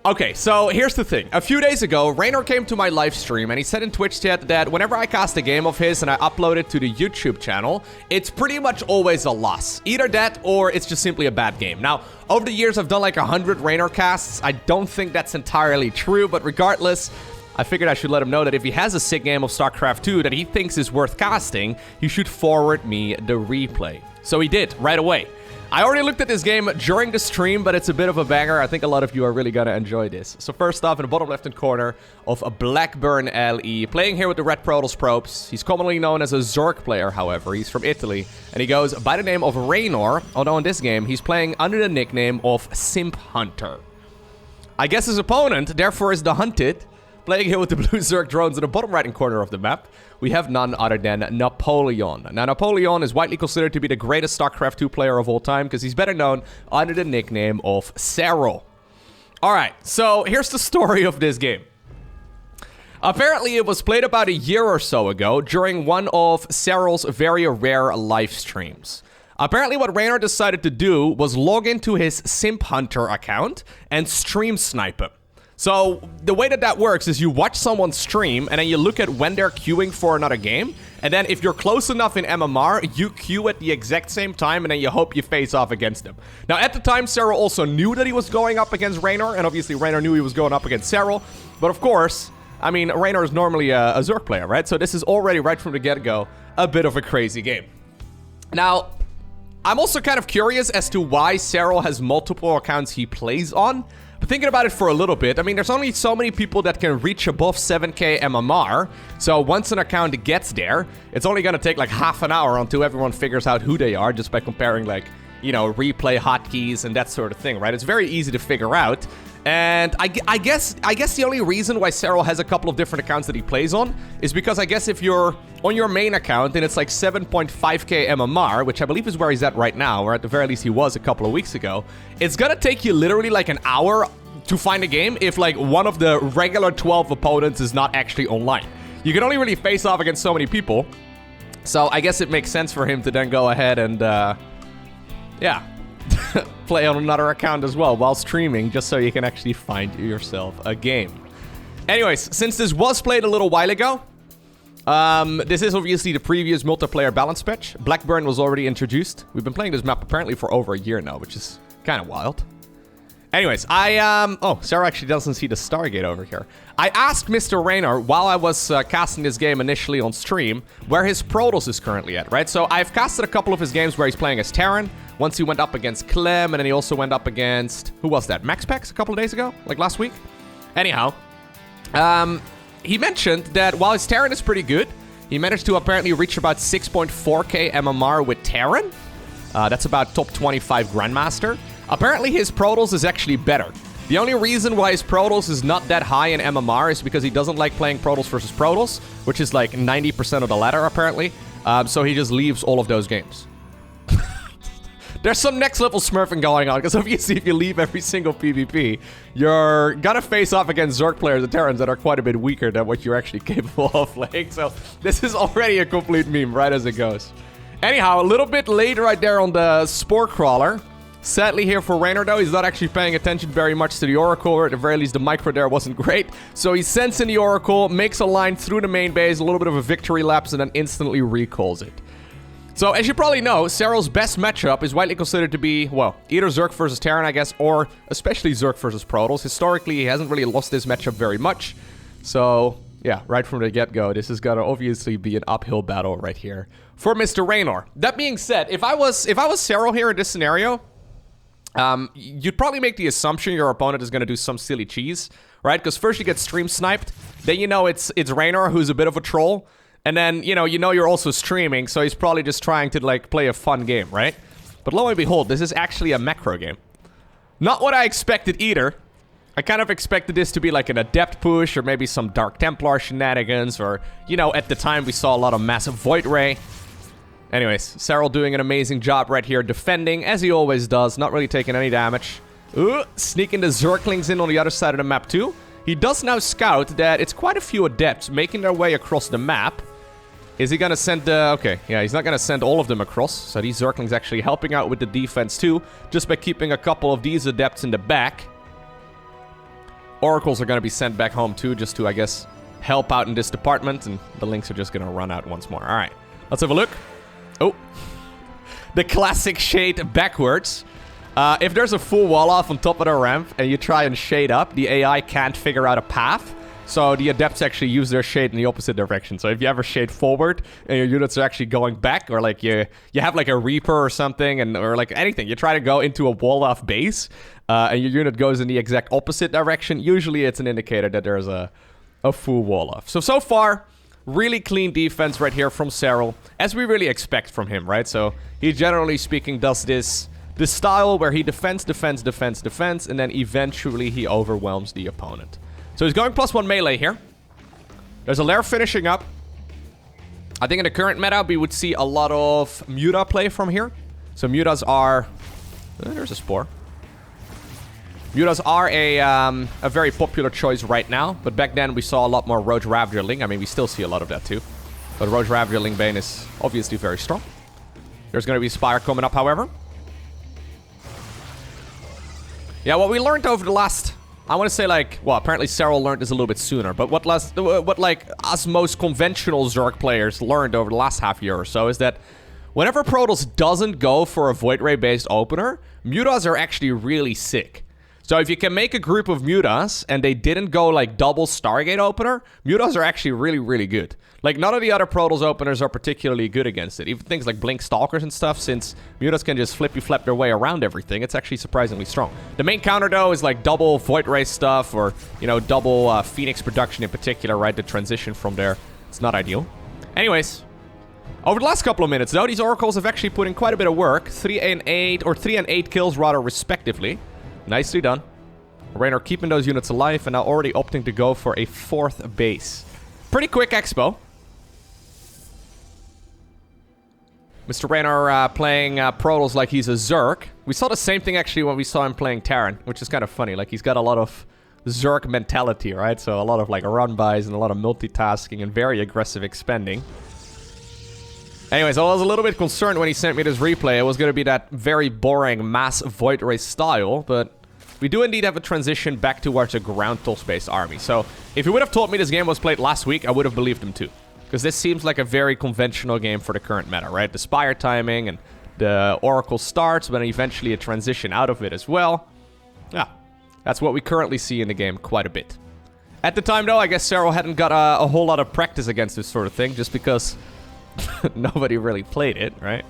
Okay, so here's the thing. A few days ago, Reynor came to my live stream and he said in Twitch chat that whenever I cast a game of his and I upload it to the YouTube channel, it's pretty much always a loss. Either that or it's just simply a bad game. Now, over the years, I've done like 100 Reynor casts. I don't think that's entirely true, but regardless, I figured I should let him know that if he has a sick game of StarCraft 2 that he thinks is worth casting, he should forward me the replay. So he did, right away. I already looked at this game during the stream, but it's a bit of a banger. I think a lot of you are really gonna enjoy this. So first off, in the bottom left-hand corner of a Blackburn LE, playing here with the red Protoss probes. He's commonly known as a Zerg player, however. He's from Italy, and he goes by the name of Reynor, although in this game, he's playing under the nickname of Simp Hunter. I guess his opponent, therefore, is the Hunted. Playing here with the blue Zerg drones in the bottom right-hand corner of the map, we have none other than Napoleon. Now, Napoleon is widely considered to be the greatest StarCraft 2 player of all time because he's better known under the nickname of Serral. Alright, so here's the story of this game. Apparently, it was played about a year or so ago during one of Serral's very rare live streams. Apparently, what Reynor decided to do was log into his Simp Hunter account and stream snipe him. So, the way that works is you watch someone stream, and then you look at when they're queuing for another game, and then if you're close enough in MMR, you queue at the exact same time, and then you hope you face off against them. Now, at the time, Serral also knew that he was going up against Reynor, and obviously Reynor knew he was going up against Serral, but of course, I mean, Reynor is normally a Zerg player, right? So this is already, right from the get-go, a bit of a crazy game. Now, I'm also kind of curious as to why Serral has multiple accounts he plays on. But thinking about it for a little bit, I mean, there's only so many people that can reach above 7k MMR. So once an account gets there, it's only going to take like half an hour until everyone figures out who they are just by comparing like, you know, replay hotkeys and that sort of thing, right? It's very easy to figure out. And I guess the only reason why Serral has a couple of different accounts that he plays on is because I guess if you're on your main account and it's like 7.5k MMR, which I believe is where he's at right now, or at the very least he was a couple of weeks ago, it's gonna take you literally like an hour to find a game if like one of the regular 12 opponents is not actually online. You can only really face off against so many people. So I guess it makes sense for him to then go ahead and, yeah. play on another account as well while streaming, just so you can actually find yourself a game. Anyways, since this was played a little while ago, this is obviously the previous multiplayer balance patch. Blackburn was already introduced. We've been playing this map apparently for over a year now, which is kind of wild. Anyways, oh, Sarah actually doesn't see the Stargate over here. I asked Mr. Reynor while I was casting this game initially on stream where his Protoss is currently at, right? So I've casted a couple of his games where he's playing as Terran. Once he went up against Clem, and then he also went up against... Who was that? MaxPax a couple of days ago? Like last week? Anyhow, he mentioned that while his Terran is pretty good, he managed to apparently reach about 6.4k MMR with Terran. That's about top 25 Grandmaster. Apparently his Protoss is actually better. The only reason why his Protoss is not that high in MMR is because he doesn't like playing Protoss versus Protoss, which is like 90% of the ladder apparently. So he just leaves all of those games. There's some next level smurfing going on, because obviously if you leave every single PvP, you're gonna face off against Zerg players and Terrans that are quite a bit weaker than what you're actually capable of playing. So this is already a complete meme, right as it goes. Anyhow, a little bit late right there on the Spore Crawler. Sadly here for Reynor though, he's not actually paying attention very much to the Oracle, or at the very least the micro there wasn't great. So he sends in the Oracle, makes a line through the main base, a little bit of a victory lapse, and then instantly recalls it. So, as you probably know, Serral's best matchup is widely considered to be, well, either Zerg versus Terran, I guess, or especially Zerg versus Protoss. Historically, he hasn't really lost this matchup very much. So, yeah, right from the get-go, this is gonna obviously be an uphill battle right here for Mr. Reynor. That being said, if I was Serral here in this scenario, you'd probably make the assumption your opponent is gonna do some silly cheese, right? Because first you get stream sniped, then you know it's Reynor, who's a bit of a troll. And then, you know you're also streaming, so he's probably just trying to, like, play a fun game, right? But lo and behold, this is actually a macro game. Not what I expected either. I kind of expected this to be like an Adept push, or maybe some Dark Templar shenanigans, or, you know, at the time we saw a lot of Massive Void Ray. Anyways, Serral doing an amazing job right here, defending, as he always does, not really taking any damage. Ooh, sneaking the Zerglings in on the other side of the map too. He does now scout that it's quite a few Adepts making their way across the map. Is he gonna send okay, yeah, he's not gonna send all of them across. So these Zerglings actually helping out with the defense too, just by keeping a couple of these Adepts in the back. oracles are going to be sent back home too, just to, I guess, help out in this department. And the links are just going to run out once more. All right, let's have a look. Oh, the classic shade backwards. If there's a full wall off on top of the ramp and you try and shade up, the AI can't figure out a path. So the adepts actually use their shade in the opposite direction. So if you ever shade forward and your units are actually going back, or like you have like a Reaper or something, or like anything, you try to go into a wall-off base, and your unit goes in the exact opposite direction, usually it's an indicator that there's a full wall-off. So far, really clean defense right here from Serral, as we really expect from him, right? So he, generally speaking, does this style where he defends, and then eventually he overwhelms the opponent. So he's going +1 melee here. There's a lair finishing up. I think in the current meta, we would see a lot of Muta play from here. So Mutas are... there's a Spore. Mutas are a very popular choice right now. But back then, we saw a lot more Roach Ravager. I mean, we still see a lot of that too. But Roach Ravager Bane is obviously very strong. There's going to be Spire coming up, however. Yeah, what we learned over the last... I want to say, like, well, apparently Serral learned this a little bit sooner, but what like us most conventional Zerg players learned over the last half year or so is that whenever Protoss doesn't go for a Void Ray based opener, Mutas are actually really sick. So if you can make a group of Mutas and they didn't go like double Stargate opener, Mutas are actually really, really good. Like, none of the other Protoss openers are particularly good against it. Even things like Blink Stalkers and stuff, since Mutas can just flippy-flap their way around everything, it's actually surprisingly strong. The main counter, though, is like double Void Ray stuff, or, you know, double Phoenix production in particular, right? The transition from there, it's not ideal. Anyways, over the last couple of minutes, though, these Oracles have actually put in quite a bit of work. 3 and 8 kills, rather, respectively. Nicely done. Reynor keeping those units alive, and now already opting to go for a 4th base. Pretty quick expo. Mr. Reynor playing Protoss like he's a Zerg. We saw the same thing actually when we saw him playing Terran, which is kind of funny. Like, he's got a lot of Zerg mentality, right? So a lot of like run-bys and a lot of multitasking and very aggressive expending. Anyways, I was a little bit concerned when he sent me this replay. It was going to be that very boring mass Void Ray style, but we do indeed have a transition back towards a ground toss-based army. So if he would have told me this game was played last week, I would have believed him too. Because this seems like a very conventional game for the current meta, right? The Spire timing and the Oracle starts, but eventually a transition out of it as well. Yeah, that's what we currently see in the game quite a bit. At the time, though, I guess Serral hadn't got a whole lot of practice against this sort of thing, just because nobody really played it, right?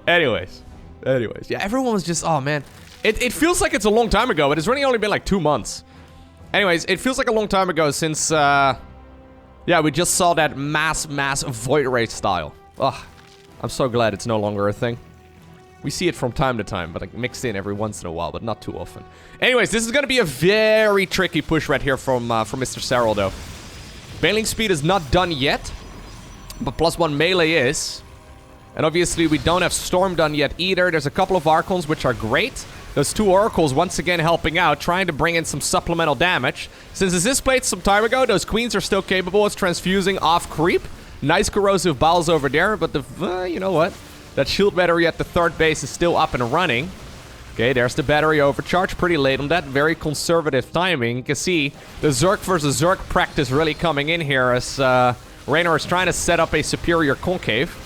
Anyways, yeah, everyone was just, oh man. It feels like it's a long time ago, but it's really only been like 2 months. Anyways, it feels like a long time ago since... yeah, we just saw that mass Void Ray style. Ugh, I'm so glad it's no longer a thing. We see it from time to time, but like mixed in every once in a while, but not too often. Anyways, this is going to be a very tricky push right here from Mr. Serral, though. Bailing speed is not done yet, but +1 melee is. And obviously, we don't have Storm done yet either. There's a couple of Archons, which are great. Those 2 Oracles once again helping out, trying to bring in some supplemental damage. Since this is played some time ago, those Queens are still capable of transfusing off creep. Nice corrosive bowels over there, but you know what? That shield battery at the 3rd base is still up and running. Okay, there's the battery overcharge, pretty late on that. Very conservative timing. You can see the Zerg versus Zerg practice really coming in here as Reynor is trying to set up a superior concave.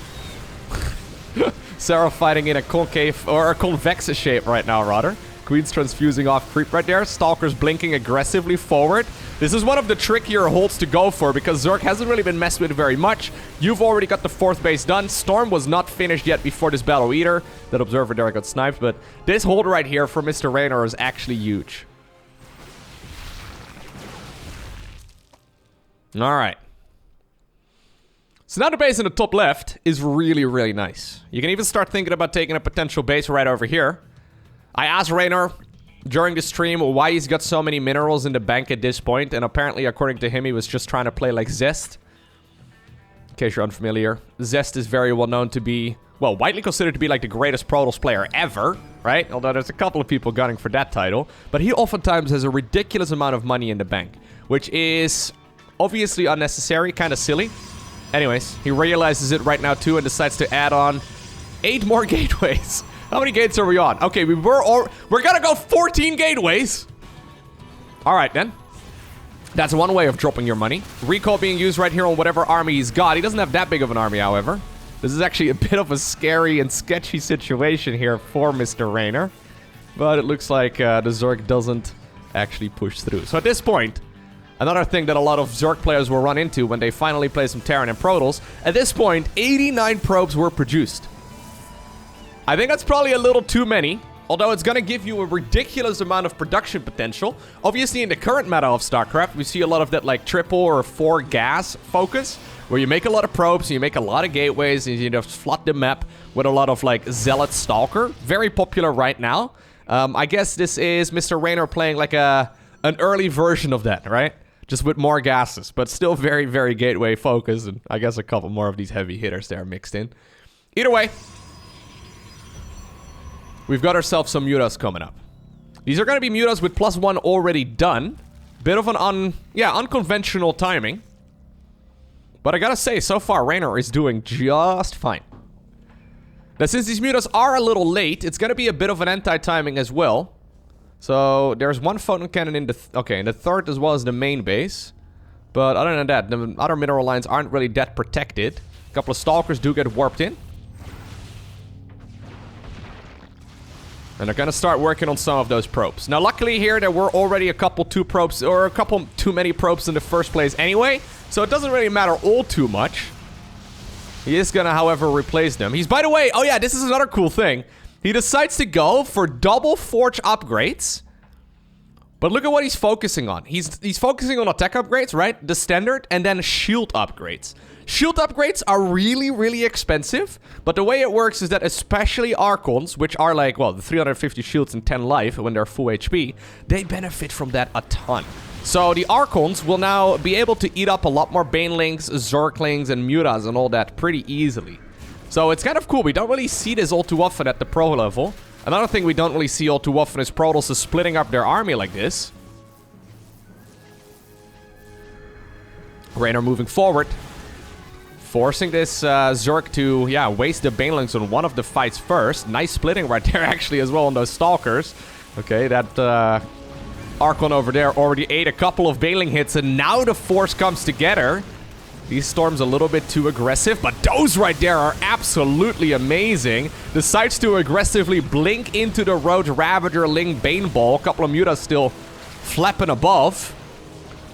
Serral fighting in a concave, or a convex shape right now, rather. Queen's transfusing off creep right there. Stalker's blinking aggressively forward. This is one of the trickier holds to go for, because Zerg hasn't really been messed with very much. You've already got the 4th base done. Storm was not finished yet before this battle either. That Observer there got sniped, but this hold right here for Mr. Reynor is actually huge. Alright. So now the base in the top left is really, really nice. You can even start thinking about taking a potential base right over here. I asked Reynor during the stream why he's got so many minerals in the bank at this point, and apparently, according to him, he was just trying to play like Zest. In case you're unfamiliar, Zest is very well known to be, well, widely considered to be like the greatest Protoss player ever, right? Although there's a couple of people gunning for that title. But he oftentimes has a ridiculous amount of money in the bank, which is obviously unnecessary, kind of silly. Anyways, he realizes it right now too and decides to add on 8 more gateways. How many gates are we on? Okay, we're gonna go 14 gateways. All right, then. That's one way of dropping your money. Recall being used right here on whatever army he's got. He doesn't have that big of an army, however. This is actually a bit of a scary and sketchy situation here for Mr. Reynor. But it looks like the Zerg doesn't actually push through. So at this point, another thing that a lot of Zerg players will run into when they finally play some Terran and Protoss, at this point, 89 probes were produced. I think that's probably a little too many, although it's going to give you a ridiculous amount of production potential. Obviously, in the current meta of StarCraft, we see a lot of that like triple or 4 gas focus, where you make a lot of probes, and you make a lot of gateways, and you just flood the map with a lot of like Zealot Stalker. Very popular right now. I guess this is Mr. Reynor playing like an early version of that, right? Just with more gases, but still very, very gateway focused, and I guess a couple more of these heavy hitters there mixed in. Either way, we've got ourselves some mutas coming up. These are going to be mutas with +1 already done. Bit of an unconventional timing. But I gotta say, so far, Reynor is doing just fine. Now, since these mutas are a little late, it's gonna be a bit of an anti-timing as well. So, there's one photon cannon in the... in the third as well as the main base. But other than that, the other mineral lines aren't really that protected. A couple of stalkers do get warped in. And they're gonna start working on some of those probes. Now, luckily here, there were already a couple too many probes in the first place anyway. So it doesn't really matter all too much. He is gonna, however, replace them. He's, by the way, oh yeah, this is another cool thing. He decides to go for double forge upgrades. But look at what he's focusing on. He's focusing on attack upgrades, right? The standard, and then shield upgrades. Shield upgrades are really, really expensive, but the way it works is that especially Archons, which are like, well, the 350 shields and 10 life when they're full HP, they benefit from that a ton. So the Archons will now be able to eat up a lot more Banelings, Zerglings, and Mutas and all that pretty easily. So it's kind of cool. We don't really see this all too often at the pro level. Another thing we don't really see all too often is Protoss splitting up their army like this. Reynor moving forward. Forcing this Zerg to, waste the Banelings on one of the fights first. Nice splitting right there, actually, as well on those Stalkers. Okay, that Archon over there already ate a couple of Baneling hits, and now the force comes together. These Storms a little bit too aggressive, but those right there are absolutely amazing. Decides to aggressively blink into the Road Ravager Ling Bane Ball. A couple of Mutas still flapping above.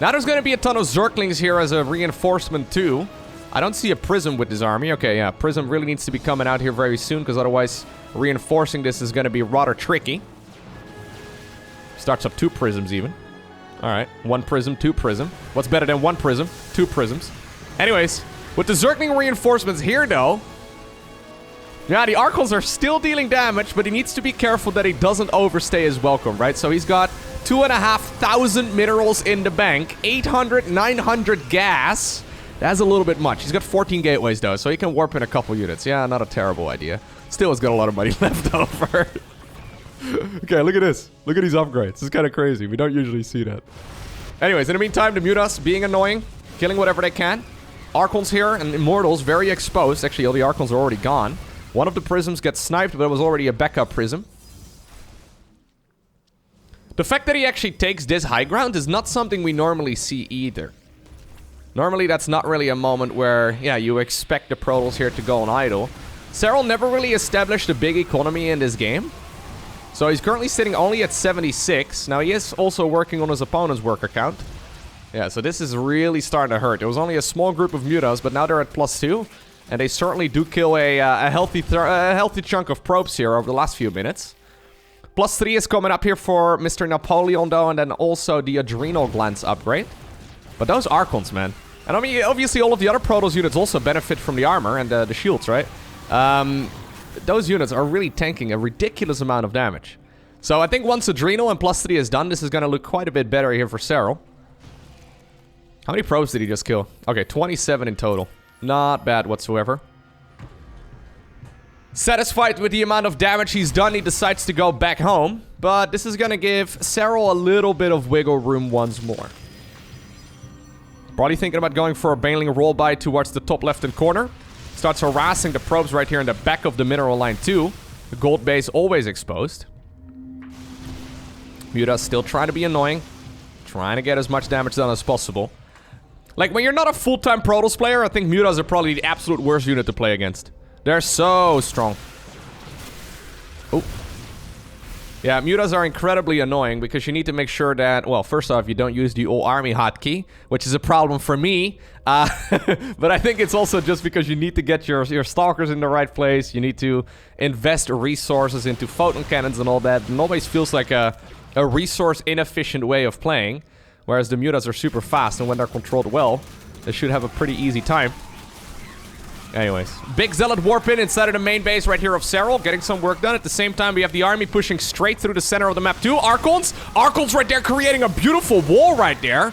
Now there's going to be a ton of Zerglings here as a reinforcement too. I don't see a Prism with this army. Okay, yeah, Prism really needs to be coming out here very soon, because otherwise reinforcing this is going to be rather tricky. Starts up 2 Prisms even. Alright, 1 Prism, 2 Prism. What's better than 1 Prism? 2 Prisms. Anyways, with the Zergling reinforcements here though, yeah, the Archons are still dealing damage, but he needs to be careful that he doesn't overstay his welcome, right? So he's got 2,500 minerals in the bank, 800, 900 gas. That's a little bit much. He's got 14 gateways though, so he can warp in a couple units. Yeah, not a terrible idea. Still has got a lot of money left over. Okay, look at this. Look at these upgrades. This is kind of crazy. We don't usually see that. Anyways, in the meantime, the Mutas being annoying, killing whatever they can. Archons here and Immortals very exposed. Actually, all the Archons are already gone. One of the Prisms gets sniped, but it was already a backup Prism. The fact that he actually takes this high ground is not something we normally see either. Normally, that's not really a moment where, you expect the Protoss here to go on idle. Serral never really established a big economy in this game. So he's currently sitting only at 76. Now, he is also working on his opponent's worker count. Yeah, so this is really starting to hurt. It was only a small group of Mutas, but now they're at +2. And they certainly do kill a healthy chunk of probes here over the last few minutes. +3 is coming up here for Mr. Napoleon, though, and then also the Adrenal Glands upgrade. But those Archons, man. And I mean, obviously all of the other Protoss units also benefit from the armor and the shields, right? Those units are really tanking a ridiculous amount of damage. So I think once Adrenal and +3 is done, this is going to look quite a bit better here for Serral. How many probes did he just kill? Okay, 27 in total. Not bad whatsoever. Satisfied with the amount of damage he's done, he decides to go back home. But this is going to give Serral a little bit of wiggle room once more. Probably thinking about going for a Baneling roll-by towards the top left-hand corner. Starts harassing the probes right here in the back of the mineral line too. The gold base always exposed. Mutas still trying to be annoying. trying to get as much damage done as possible. Like, when you're not a full-time Protoss player, I think Mutas are probably the absolute worst unit to play against. They're so strong. Oh. Yeah, Mutas are incredibly annoying because you need to make sure that, well, first off, you don't use the all army hotkey, which is a problem for me. But I think it's also just because you need to get your stalkers in the right place. You need to invest resources into photon cannons and all that. And always feels like a resource inefficient way of playing. Whereas the Mutas are super fast, and when they're controlled well, they should have a pretty easy time. Anyways, big Zealot warp in inside of the main base right here of Serral, getting some work done. At the same time, we have the army pushing straight through the center of the map too. Archons right there, creating a beautiful wall right there.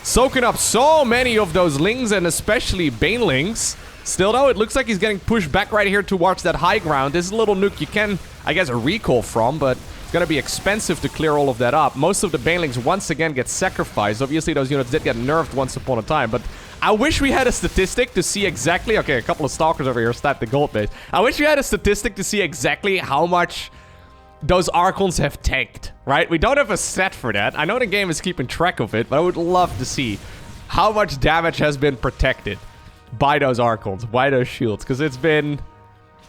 Soaking up so many of those Lings, and especially Banelings. Still though, it looks like he's getting pushed back right here towards that high ground. This is a little nuke you can, I guess, recall from, but it's gonna be expensive to clear all of that up. Most of the Banelings once again get sacrificed. Obviously, those units did get nerfed once upon a time, but I wish we had a statistic to see exactly... Okay, a couple of stalkers over here stacked the gold base. I wish we had a statistic to see exactly how much those Archons have tanked, right? We don't have a stat for that. I know the game is keeping track of it, but I would love to see how much damage has been protected by those Archons, by those shields, because it's been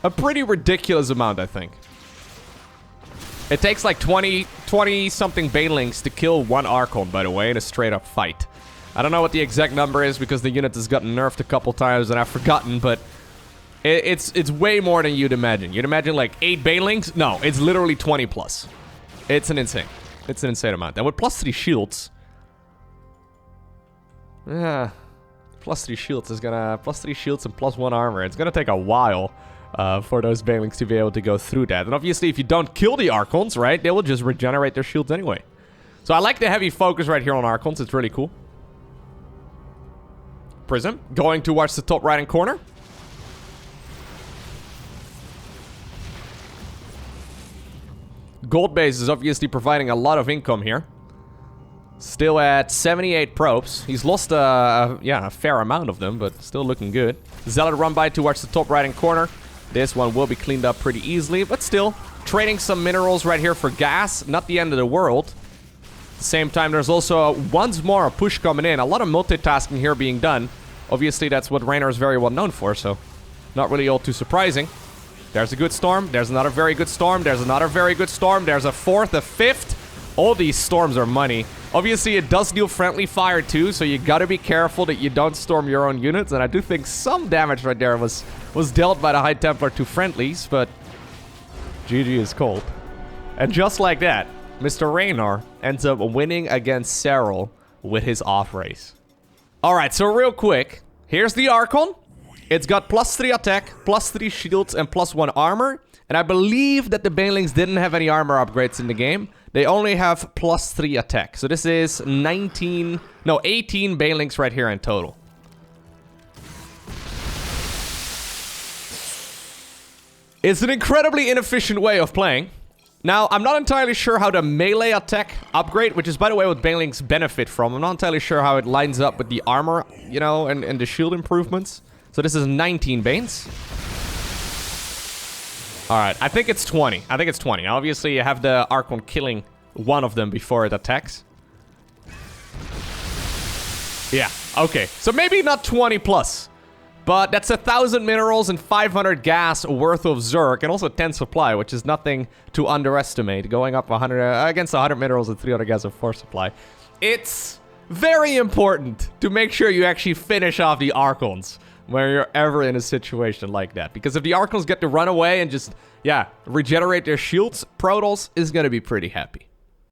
a pretty ridiculous amount, I think. It takes like 20-something Banelings to kill one Archon, by the way, in a straight-up fight. I don't know what the exact number is because the unit has gotten nerfed a couple times and I've forgotten, but it's way more than you'd imagine. You'd imagine like 8 Banelings? No, it's literally 20 plus. It's an insane amount. And with +3 shields... Yeah, +3 shields is gonna... +3 shields and +1 armor. It's gonna take a while for those Banelings to be able to go through that. And obviously, if you don't kill the Archons, right, they will just regenerate their shields anyway. So I like the heavy focus right here on Archons. It's really cool. Prism going towards the top right-hand corner. Gold base is obviously providing a lot of income here. Still at 78 probes. He's lost a fair amount of them, but still looking good. Zealot run by towards the top right-hand corner. This one will be cleaned up pretty easily, but still trading some minerals right here for gas. Not the end of the world. At the same time, there's also once more a push coming in. A lot of multitasking here being done. Obviously, that's what Reynor is very well known for, so not really all too surprising. There's a good storm. There's another very good storm. There's another very good storm. There's a fourth, a fifth. All these storms are money. Obviously, it does deal friendly fire too, so you gotta be careful that you don't storm your own units. And I do think some damage right there was dealt by the High Templar to friendlies, but GG is cold. And just like that, Mr. Reynor ends up winning against Serral with his off race. Alright, so real quick, here's the Archon. It's got +3 attack, +3 shields, and +1 armor. And I believe that the Banelings didn't have any armor upgrades in the game. They only have +3 attack. So this is 18 Banelings right here in total. It's an incredibly inefficient way of playing. Now, I'm not entirely sure how the melee attack upgrade, which is, by the way, what Banelings benefit from. I'm not entirely sure how it lines up with the armor, you know, and the shield improvements. So this is 19 Banes. Alright, I think it's 20. I think it's 20. Obviously, you have the Archon killing one of them before it attacks. Yeah, okay. So maybe not 20 plus. But that's 1,000 minerals and 500 gas worth of Zerg, and also 10 supply, which is nothing to underestimate. Going up 100 against 100 minerals and 300 gas of force supply. It's very important to make sure you actually finish off the Archons when you're ever in a situation like that. Because if the Archons get to run away and just, yeah, regenerate their shields, Protoss is going to be pretty happy.